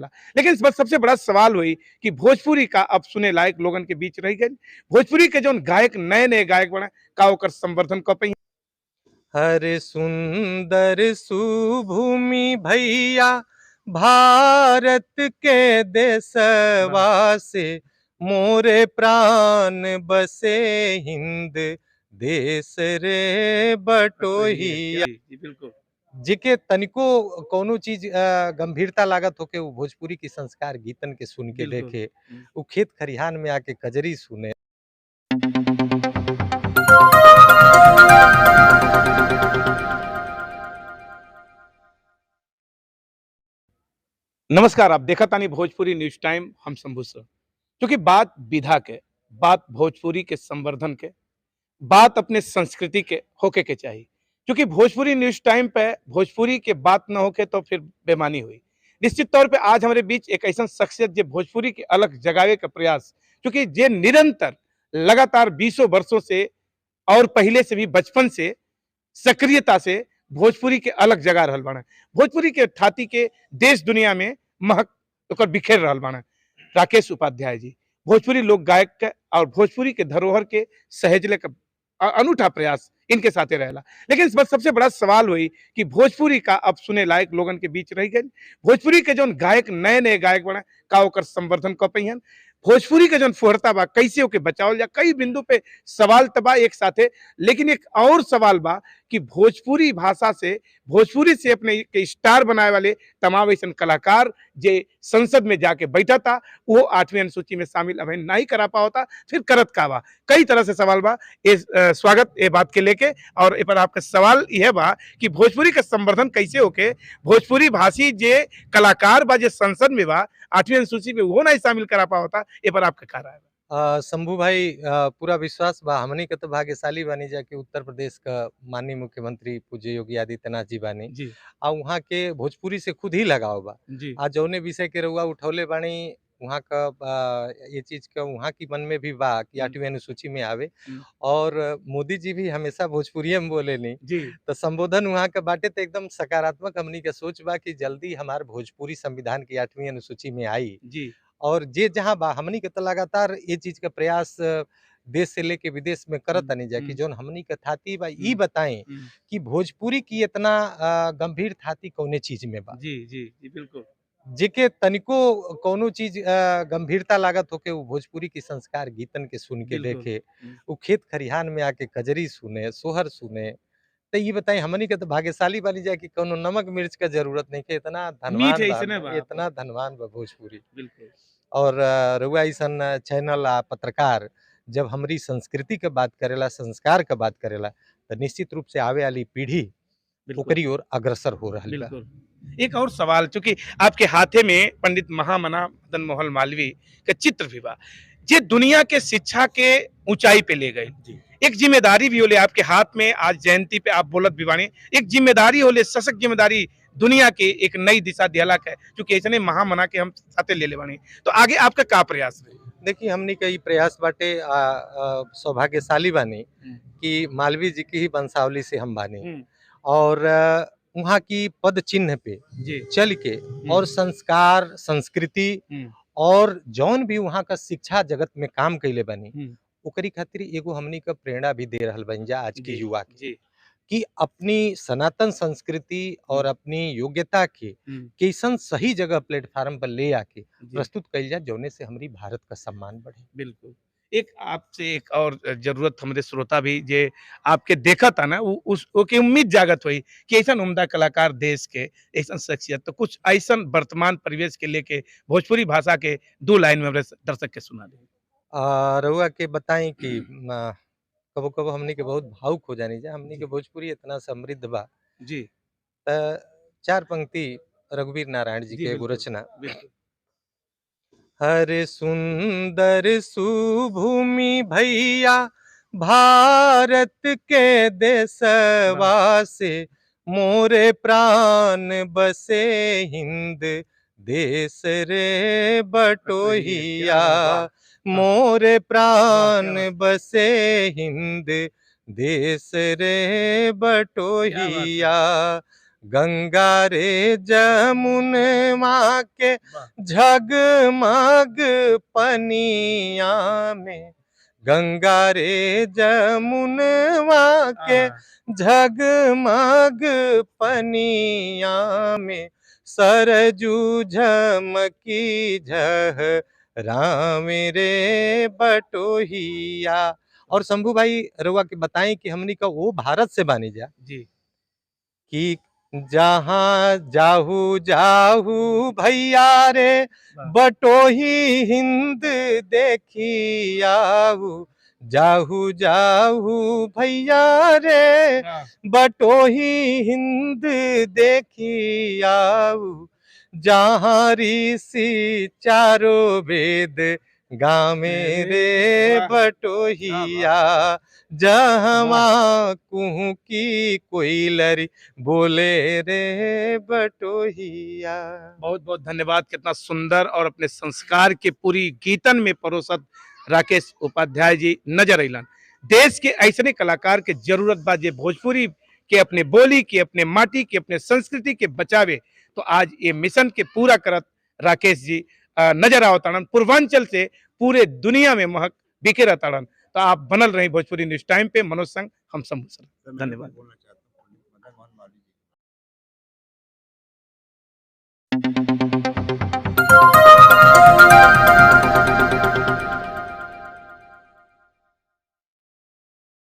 लेकिन इस बार सबसे बड़ा सवाल हुई कि भोजपुरी का अब सुने लायक लोगन के बीच रह गई। भोजपुरी के जौन गायक नए नए गायक बने का ओकर संवर्धन कर पाई। हरे सुंदर सुभूमि भैया भारत के देशवा से मोरे प्राण बसे हिंद देश रे बटोहिया। जी बिल्कुल। जेके तनिको कौनो चीज गंभीरता लागत होके वो भोजपुरी की संस्कार गीतन के सुन के बिल्कुल। देखे, वो खेत खरिहान में आके कजरी सुने। नमस्कार, आप देखा तानी भोजपुरी न्यूज टाइम, हम शंभू सर। क्योंकि बात विधा के, बात भोजपुरी के संवर्धन के, बात अपने संस्कृति के होके के चाहिए। क्योंकि भोजपुरी न्यूज टाइम पे भोजपुरी के बात न होके तो फिर बेमानी हुई। निश्चित तौर पे आज हमारे बीच एक ऐसा शख्सियत जो भोजपुरी की अलग जगावे का प्रयास, क्योंकि जे निरंतर लगातार 20 वर्षों से और पहले से भी बचपन से सक्रियता से भोजपुरी के अलग जगह रहल बाड़े। भोजपुरी के थाती के देश दुनिया में महक ओकर बिखेर रहल बाड़े। राकेश उपाध्याय जी भोजपुरी लोक गायक के और भोजपुरी के धरोहर के सहेजले का अनूठा प्रयास इनके साथे रहेला। लेकिन इस बार सबसे बड़ा सवाल हुई कि भोजपुरी का अब सुने लायक लोगन के बीच रह गई। भोजपुरी के जौन गायक नए नए गायक बने का ओकर संवर्धन कर पाई। भोजपुरी के जौन फोहरता बा कैसे ओके बचावल जा, कई बिंदु पे सवाल तबा एक साथे। लेकिन एक और सवाल बा कि भोजपुरी भाषा से, भोजपुरी से अपने के स्टार बनाए वाले तमाम ऐसे कलाकार जे संसद में जाके बैठा था, वो 8वीं अनुसूची में शामिल अभी नहीं करा पाता, फिर करत का बा। कई तरह से सवाल बा। स्वागत ये बात के लेके और ए पर आपका सवाल यह बा कि भोजपुरी का संवर्धन कैसे होके, भोजपुरी भाषी जे कलाकार बा जे संसद में बा 8वीं अनुसूची में वो नहीं शामिल करा पाता, ए पर आपका क्या राय बा? शंभू भाई, पूरा विश्वास बा हमनी के तो भाग्यशाली बानी जा कि उत्तर प्रदेश का माननीय मुख्यमंत्री पूज्य योगी आदित्यनाथ जी बानी। जी आ वहाँ के भोजपुरी से खुद ही लगाव बा। जी आ जौने विषय के रउआ उठौले बानी, वहाँ का ये चीज का वहाँ की मन में भी बा कि 8वीं अनुसूची में आवे। हम्म, और मोदी जी भी हमेशा भोजपुरिये में बोलेनी, जी तो संबोधन वहाँ का बाटे तो एकदम सकारात्मक हमनी के सोच बा कि जल्दी हमार भोजपुरी संविधान की 8वीं अनुसूची में आई। जी और जे जहाँ बा हमनी के तो लगातार ये चीज का प्रयास देश से लेके विदेश में करत तनी जा कि हम्म, जौन हमनी के थाती बा ई हम्म, बताएं हम्म, कि भोजपुरी की इतना गंभीर थाती कौने चीज में बा, जी जी जी बिल्कुल। जेके तनिको कौनो चीज गंभीरता लागत होके वो भोजपुरी की संस्कार गीतन के सुन के बिल्कुल। देखे, वो खेत खरिहान में आके कजरी सुने, सोहर सुने। तो ये बताई हमनी के तो भाग्यशाली बानी जा कि कोनो नमक मिर्च का जरूरत नहीं के, इतना मीठ धनवान बा, ऐसने बा आप। इतना धनवान बा भोजपुरी। बिल्कुल। और रउआ अइसन चैनल पत्रकार जब हमरी संस्कृति के बात करेला, संस्कार के बात करेला, तो निश्चित रूप से आवे वाली पीढ़ी बिल्कुल। ओकरी ओर अग्रसर हो रहल बा। बिल्कुल। एक और सवाल, चूँकि आपके हाथे में पंडित महामना मदन मोहन मालवीय का चित्र भी बा, जे दुनिया के शिक्षा के ऊँचाई पे ले गए। जी। एक ज़िम्मेदारी भी होले आपके हाथ में, आज जयंती पे आप बोलत भी बानी। एक ज़िम्मेदारी होले, सशक्त ज़िम्मेदारी दुनिया के एक नई दिशा दिहला के, चूँकि ऐसने महामना के हम साथे लेले बानी। तो आगे आपका का प्रयास रही? देखिए हमनी के ई प्रयास बाटे, सौभाग्यशाली बानी हुँ, कि मालवीय जी की ही वंशावली से हम बानी। हुँ, और वहाँ की पद चिन्ह पे जी। चल के हुँ, और संस्कार, संस्कृति हुँ, और जौन भी वहाँ का शिक्षा जगत में काम कइले बानी, हुँ, ओकरी खातिर एगो हमनी के प्रेरणा भी दे रहल बानी जा आज के जी, युवा के, जी, कि अपनी सनातन संस्कृति हुँ, और अपनी योग्यता के हुँ, कैसन सही जगह प्लेटफार्म पर ले आके जी। प्रस्तुत कइल जाए, जौने से हमारी भारत का सम्मान बढ़े। बिल्कुल। एक आपसे एक और ज़रूरत हमरे श्रोता भी जे आपके देखा था ना, उ उस ओके उम्मीद जागत हुई कि ऐसन उम्दा कलाकार देश के, ऐसन शख्सियत तो कुछ ऐसन वर्तमान परिवेश के लेके भोजपुरी भाषा के 2 लाइन में हमरे दर्शक के सुना दें। रउआ के बताई कि कबो-कबो हमनी के बहुत भावुक हो जानी जा, हमनी के जी, भोजपुरी इतना समृद्ध बा। जी, 4 पंक्ति रघुवीर नारायण जी जी, के एगो बिल्कुल, रचना। बिल्कुल। हरे सुंदर सुभूमि भैया भारत के वाह! देशवा से मोरे प्राण बसे हिंद देश रे क्या बटोहिया। बात! वाह! वाह! मोरे वाह! प्राण क्या बात! बसे हिंद देश रे क्या बात है! बटोहिया। गंगा रे जमुनवा के झगमग पनिया में, गंगा रे जमुनवा के झगमग पनिया में, सरजू झमकी झहराम रे बटोहिया। और शंभू भाई रउआ के बताएं कि हमनी का वो भारत से बानी जा जी कि जहाँ जाहू जाहू भैया रे बटोही हिंद देखी आऊ, जाहू जाहू भैया रे बटोही हिंद देखी आऊ, जहाँ ऋषि चारों वेद गामे रे बटोहिया, जहाँ कुहू की कोयलरी बोले रे बटोहिया। बहुत बहुत धन्यवाद। कितना सुंदर और अपने संस्कार के पूरी गीतन में परोसत राकेश उपाध्याय जी नजर अलन। देश के ऐसे कलाकार के जरूरत बा जे भोजपुरी के अपने बोली के, अपने माटी के, अपने संस्कृति के बचावे। तो आज ये मिशन के पूरा करत राकेश जी नजर आवताड़न। पूर्वांचल से पूरे दुनिया में महक बिखेरताड़न। तो आप बनल रही भोजपुरी न्यूज टाइम पे। मनोज संग हम शंभू सर, धन्यवाद।